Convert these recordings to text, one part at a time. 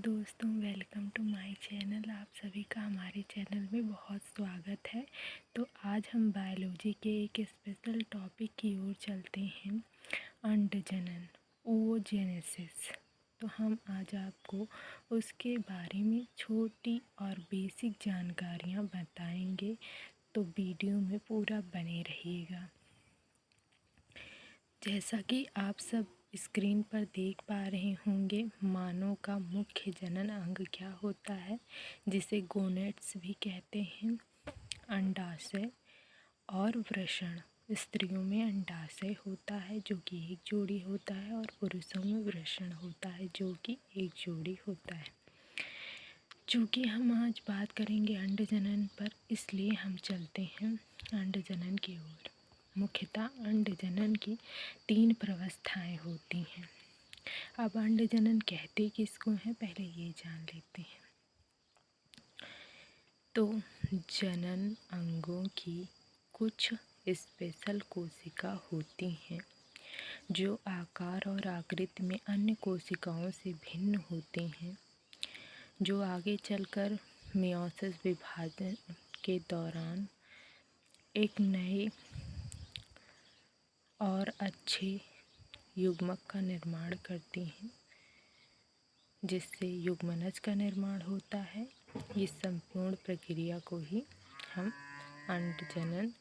दोस्तों, welcome to my channel. आप सभी का हमारे चैनल में बहुत स्वागत है। तो आज हम बायोलॉजी के एक स्पेशल टॉपिक की ओर चलते हैं, अंडजनन, oogenesis। तो हम आज आपको उसके बारे में छोटी और बेसिक जानकारियाँ बताएंगे, तो वीडियो में पूरा बने रहिएगा। जैसा कि आप सब स्क्रीन पर देख पा रहे होंगे, मानव का मुख्य जनन अंग क्या होता है, जिसे गोनेट्स भी कहते हैं। अंडाशय और वृषण। स्त्रियों में अंडाशय होता है जो कि एक जोड़ी होता है, और पुरुषों में वृषण होता है जो कि एक जोड़ी होता है। चूँकि हम आज बात करेंगे अंडजनन पर, इसलिए हम चलते हैं अंडजनन की ओर। मुख्यतः अंडजनन की 3 प्रावस्थाएं होती हैं। अब अंडजनन कहते किसको हैं, पहले ये जान लेते हैं। तो जनन अंगों की कुछ स्पेशल कोशिका होती हैं जो आकार और आकृति में अन्य कोशिकाओं से भिन्न होती हैं, जो आगे चलकर मेयोसिस विभाजन के दौरान एक नए और अच्छे युग्मक का निर्माण करती हैं, जिससे युग्मनज का निर्माण होता है। इस संपूर्ण प्रक्रिया को ही हम अंडजनन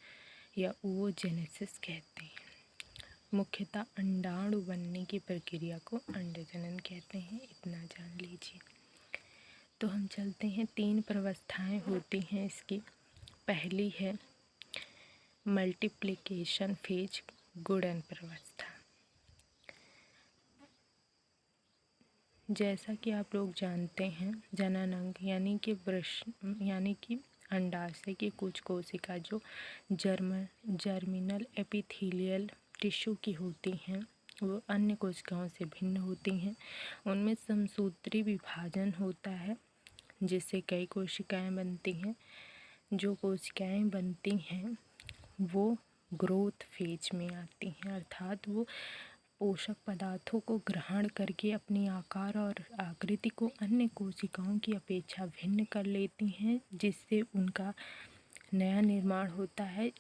या oogenesis कहते हैं। मुख्यतः अंडाणु बनने की प्रक्रिया को अंडजनन कहते हैं, इतना जान लीजिए। तो हम चलते हैं, 3 प्रावस्थाएं होती हैं इसकी। पहली है मल्टीप्लिकेशन फेज, गुणन प्रावस्था। जैसा कि आप लोग जानते हैं, जनन अंग यानी कि अंडाशय की कुछ कोशिका जो जर्मिनल एपिथेलियल टिश्यू की होती हैं, वो अन्य कोशिकाओं से भिन्न होती हैं। उनमें समसूत्री विभाजन होता है, जिससे कई कोशिकाएं बनती हैं। जो कोशिकाएं बनती हैं वो ग्रोथ फेज में आती हैं, अर्थात वो पोषक पदार्थों को ग्रहण करके अपनी आकार और आकृति को अन्य कोशिकाओं की अपेक्षा भिन्न कर लेती हैं, जिससे उनका नया निर्माण होता है।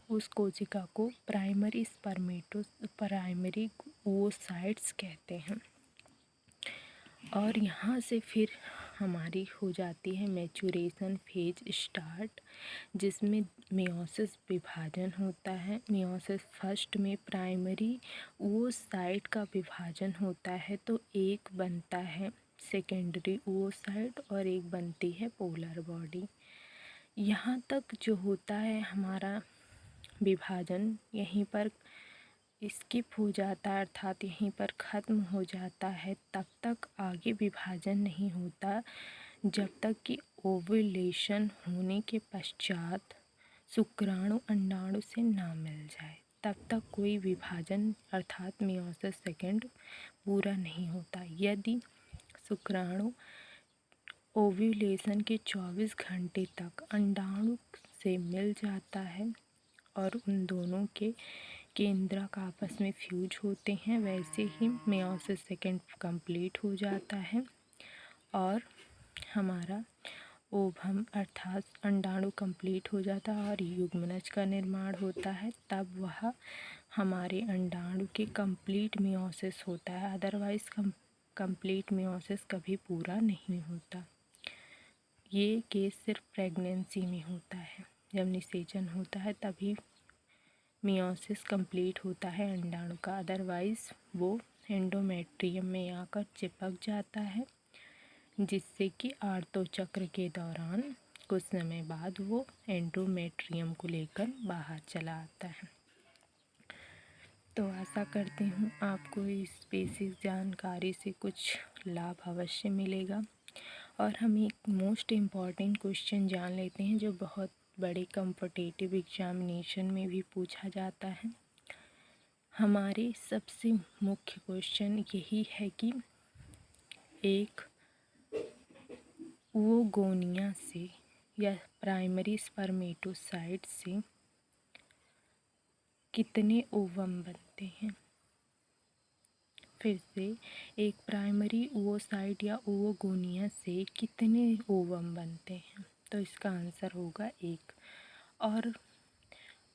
उस कोशिका को प्राइमरी oocytes कहते हैं। और यहाँ से फिर हमारी हो जाती है मैचुरेशन फेज स्टार्ट, जिसमें मेयोसिस विभाजन होता है। मेयोसिस फर्स्ट में प्राइमरी oocyte का विभाजन होता है, तो एक बनता है सेकेंडरी oocyte और एक बनती है पोलर बॉडी। यहाँ तक जो होता है हमारा विभाजन यहीं पर स्किप हो जाता है, अर्थात यहीं पर ख़त्म हो जाता है। तब तक आगे विभाजन नहीं होता जब तक कि ओव्यूलेशन होने के पश्चात शुक्राणु अंडाणु से ना मिल जाए, तब तक कोई विभाजन अर्थात मेयोसिस सेकेंड पूरा नहीं होता। यदि शुक्राणु ओव्यूलेशन के 24 घंटे तक अंडाणु से मिल जाता है और उन दोनों के केंद्रक आपस में फ्यूज होते हैं, वैसे ही मेयोसिस सेकेंड कंप्लीट हो जाता है और हमारा ओवम अर्थात अंडाणु कंप्लीट हो जाता है और युग्मनज का निर्माण होता है। तब वह हमारे अंडाणु के कंप्लीट मेयोसिस होता है, अदरवाइज़ कंप्लीट मेयोसिस कभी पूरा नहीं होता। ये केस सिर्फ प्रेगनेंसी में होता है, जब निषेचन होता है तभी मेयोसिस कंप्लीट होता है अंडाणु का, अदरवाइज़ वो एंडोमेट्रियम में आकर चिपक जाता है, जिससे कि आर्तो चक्र के दौरान कुछ समय बाद वो एंडोमेट्रियम को लेकर बाहर चला आता है। तो आशा करती हूँ आपको इस बेसिक जानकारी से कुछ लाभ अवश्य मिलेगा। और हम एक मोस्ट इम्पॉर्टेंट क्वेश्चन जान लेते हैं, जो बहुत बड़े कॉम्पिटिटिव एग्जामिनेशन में भी पूछा जाता है। हमारे सबसे मुख्य क्वेश्चन यही है कि एक oogonia से या प्राइमरी स्पर्मेटोसाइट से कितने ओवम बनते हैं। फिर से एक प्राइमरी oocyte या ओवोगोनिया से कितने ओवम बनते हैं? तो इसका आंसर होगा 1। और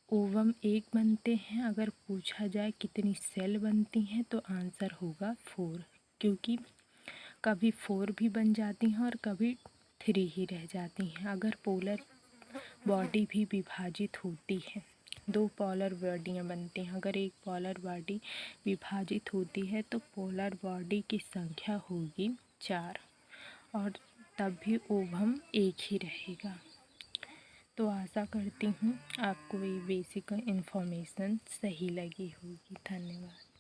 ओवम 1 बनते हैं, अगर पूछा जाए कितनी सेल बनती हैं तो आंसर होगा 4, क्योंकि कभी 4 भी बन जाती हैं और कभी 3 ही रह जाती हैं। अगर पोलर बॉडी भी विभाजित होती है, 2 पोलर बॉडियाँ बनती हैं, अगर एक पोलर बॉडी विभाजित होती है तो पोलर बॉडी की संख्या होगी 4, और तब भी ओवम 1 ही रहेगा। तो आशा करती हूँ आपको ये बेसिक इन्फॉर्मेशन सही लगी होगी। धन्यवाद।